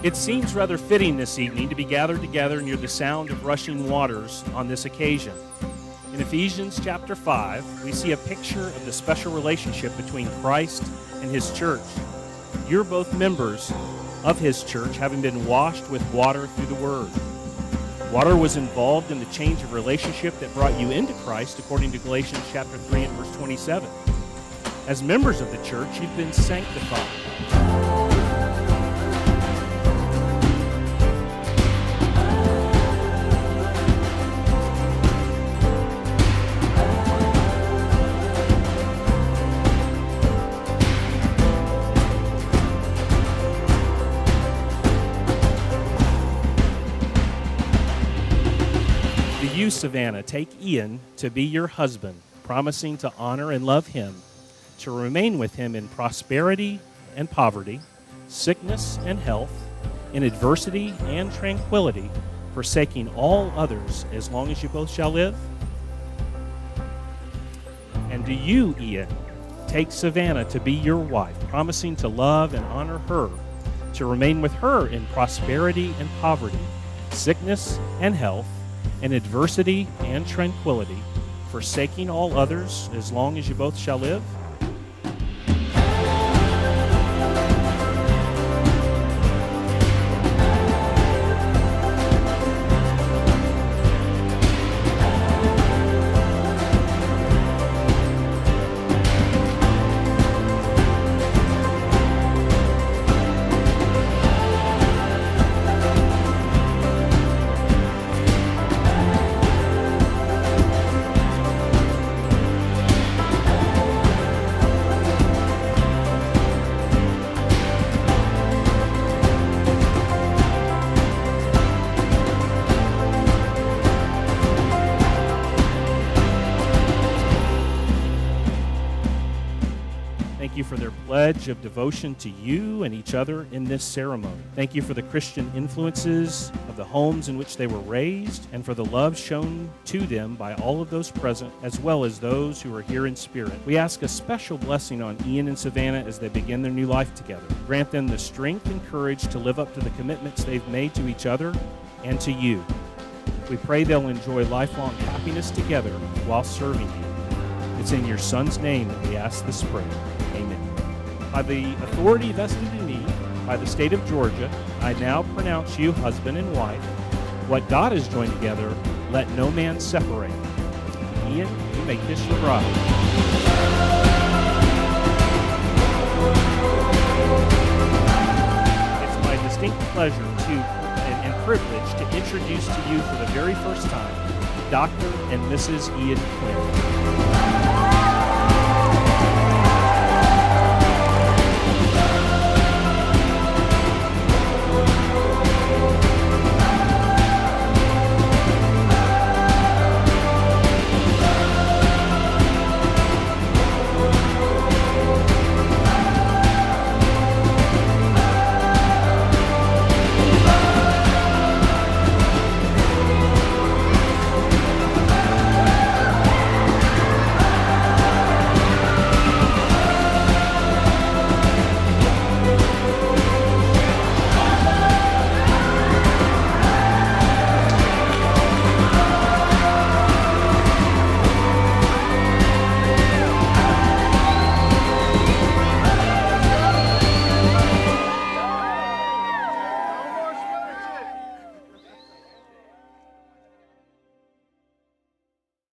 It seems rather fitting this evening to be gathered together near the sound of rushing waters on this occasion. In Ephesians chapter 5, we see a picture of the special relationship between Christ and his church. You're both members of his church, having been washed with water through the word. Water was involved in the change of relationship that brought you into Christ, according to Galatians chapter 3 and verse 27. As members of the church, you've been sanctified. You, Savannah, take Ian to be your husband, promising to honor and love him, to remain with him in prosperity and poverty, sickness and health, in adversity and tranquility, forsaking all others as long as you both shall live? And do you, Ian, take Savannah to be your wife, promising to love and honor her, to remain with her in prosperity and poverty, sickness and health, in adversity and tranquility, forsaking all others as long as you both shall live? Thank you for their pledge of devotion to you and each other in this ceremony. Thank you for the Christian influences of the homes in which they were raised and for the love shown to them by all of those present as well as those who are here in spirit. We ask a special blessing on Ian and Savannah as they begin their new life together. Grant them the strength and courage to live up to the commitments they've made to each other and to you. We pray they'll enjoy lifelong happiness together while serving you. It's in your Son's name that we ask this prayer. Amen. By the authority vested in me by the state of Georgia, I now pronounce you husband and wife. What God has joined together, let no man separate. Ian, you make this your bride. It's my distinct pleasure and privilege to introduce to you for the very first time Dr. and Mrs. Ian Quinn.